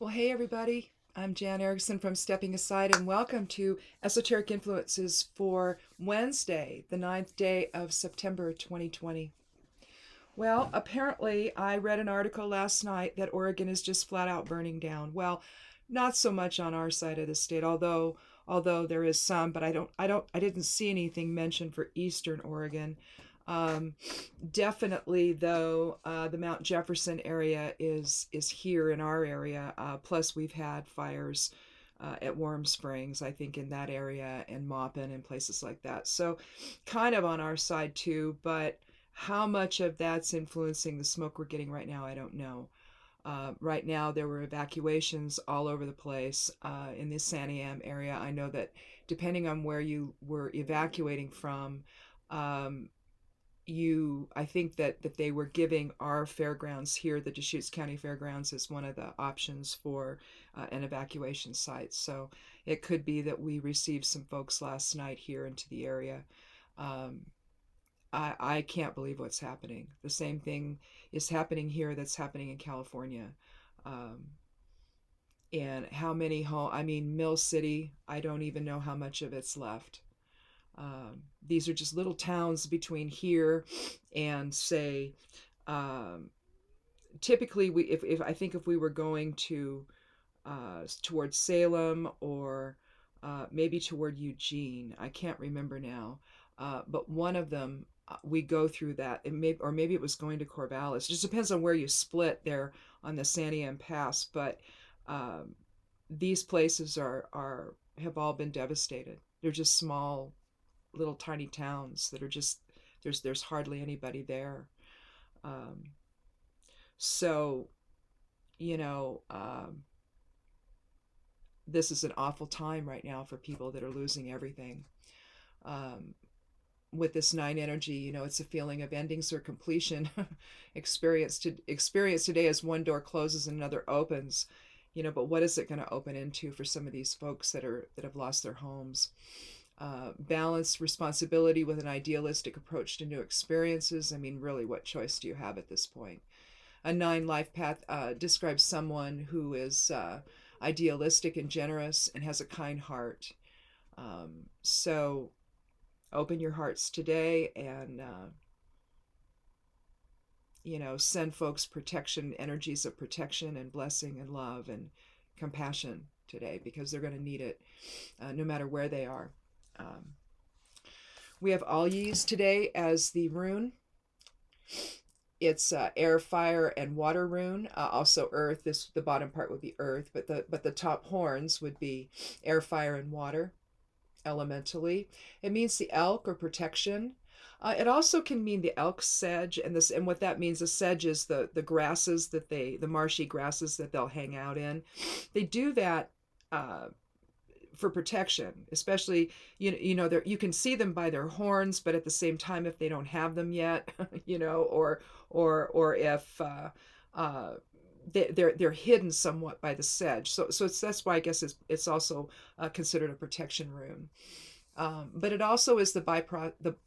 Well, hey everybody. I'm Jan Erickson from Stepping Aside, and welcome to Esoteric Influences for Wednesday, the 9th day of September 2020. Well, apparently, I read an article last night that Oregon is just flat out burning down. Well, not so much on our side of the state, although there is some, but I didn't see anything mentioned for Eastern Oregon. Um, Definitely, though, the Mount Jefferson area is here in our area. Plus, we've had fires at Warm Springs, I think, in that area, and Maupin and places like that. So, kind of on our side too. But how much of that's influencing the smoke we're getting right now, I don't know. Right now, there were evacuations all over the place in the Santiam area. I know that depending on where you were evacuating from, um, I think that they were giving our fairgrounds here, the Deschutes County Fairgrounds, as one of the options for an evacuation site. So it could be that we received some folks last night here into the area. um, I can't believe what's happening. The same thing is happening here that's happening in California. um, and how many I mean, Mill City, I don't even know how much of it's left. These are just little towns between here and, say, um, typically, if I think if we were going to towards Salem, or maybe toward Eugene, I can't remember now, but one of them, we go through that, or maybe it was going to Corvallis. It just depends on where you split there on the Santiam Pass. But um, these places are have all been devastated. They're just small, little tiny towns that are just, there's hardly anybody there. Um, so you know, this is an awful time right now for people that are losing everything. Um, with this nine energy, it's a feeling of endings or completion. Experience today as one door closes and another opens. But what is it going to open into for some of these folks that have lost their homes? Balance responsibility with an idealistic approach to new experiences. I mean, really, what choice do you have at this point? A nine life path describes someone who is idealistic and generous and has a kind heart. So open your hearts today, and send folks protection, energies of protection and blessing and love and compassion today, because they're going to need it no matter where they are. Um, we have Alyi's today as the rune. It's air, fire, and water rune. Also earth. The bottom part would be earth, but the top horns would be air, fire, and water elementally. It means the elk or protection. It also can mean the elk sedge, and what that means, the sedge is the grasses the marshy grasses that they'll hang out in. They do that for protection, especially, you can see them by their horns, but at the same time, if they don't have them yet, or if they're hidden somewhat by the sedge. So that's why I guess it's also considered a protection rune. But it also is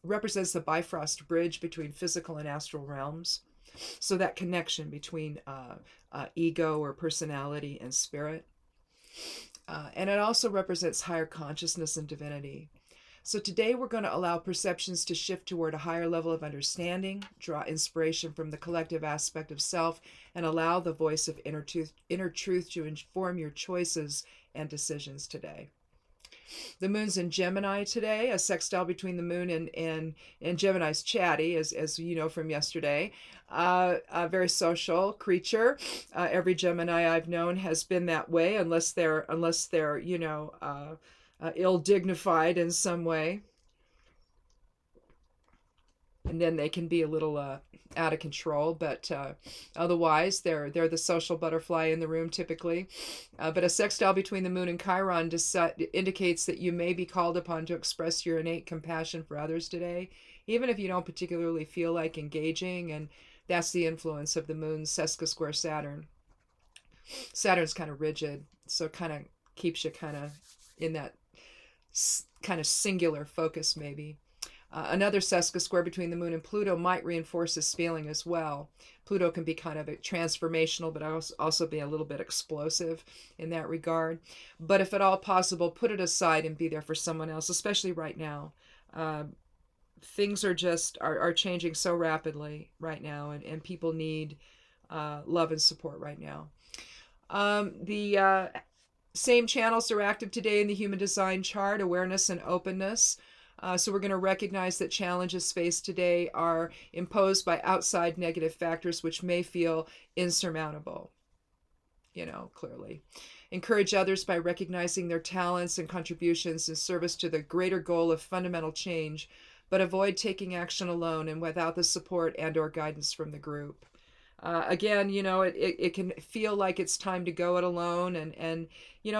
represents the Bifrost bridge between physical and astral realms. So that connection between ego or personality and spirit. And it also represents higher consciousness and divinity. So today we're going to allow perceptions to shift toward a higher level of understanding, draw inspiration from the collective aspect of self, and allow the voice of inner truth to inform your choices and decisions today. The moon's in Gemini today, a sextile between the moon and Gemini's chatty, as you know from yesterday. A very social creature. Every Gemini I've known has been that way, unless they're ill dignified in some way, and then they can be a little out of control. But otherwise, they're the social butterfly in the room typically. But a sextile between the moon and Chiron indicates that you may be called upon to express your innate compassion for others today, even if you don't particularly feel like engaging. And that's the influence of the moon's sesqui square Saturn. Saturn's kind of rigid, so it kind of keeps you kind of in that kind of singular focus, maybe. Another Seska square between the moon and Pluto might reinforce this feeling as well. Pluto can be kind of transformational, but also be a little bit explosive in that regard. But if at all possible, put it aside and be there for someone else, especially right now. Uh, Things are just are changing so rapidly right now, and people need love and support right now. The same channels are active today in the human design chart: awareness and openness. So we're going to recognize that challenges faced today are imposed by outside negative factors which may feel insurmountable, clearly. Encourage others by recognizing their talents and contributions in service to the greater goal of fundamental change, but avoid taking action alone and without the support and or guidance from the group. Again, it can feel like it's time to go it alone, and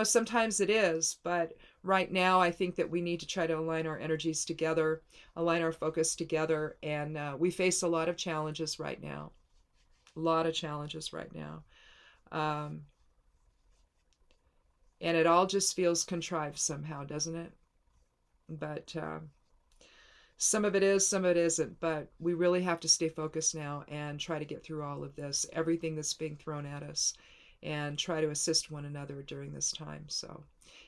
sometimes it is, but right now I think that we need to try to align our energies together, align our focus together, and we face a lot of challenges right now. A lot of challenges right now. And it all just feels contrived somehow, doesn't it? But some of it is, some of it isn't, but we really have to stay focused now and try to get through all of this, everything that's being thrown at us, and try to assist one another during this time. So,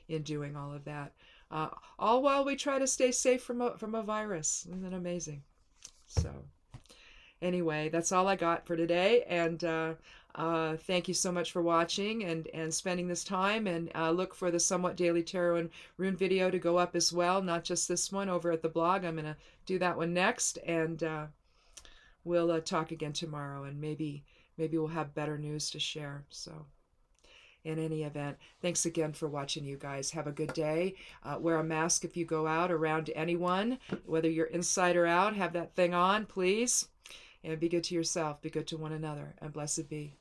in doing all of that, all while we try to stay safe from a virus. Isn't that amazing? So, anyway, that's all I got for today, and thank you so much for watching and spending this time, and look for the Somewhat Daily Tarot and Rune video to go up as well, not just this one over at the blog. I'm going to do that one next, and we'll talk again tomorrow, and maybe we'll have better news to share. So in any event, thanks again for watching, you guys. Have a good day. Wear a mask if you go out around anyone, whether you're inside or out. Have that thing on, please. And be good to yourself, be good to one another, and blessed be.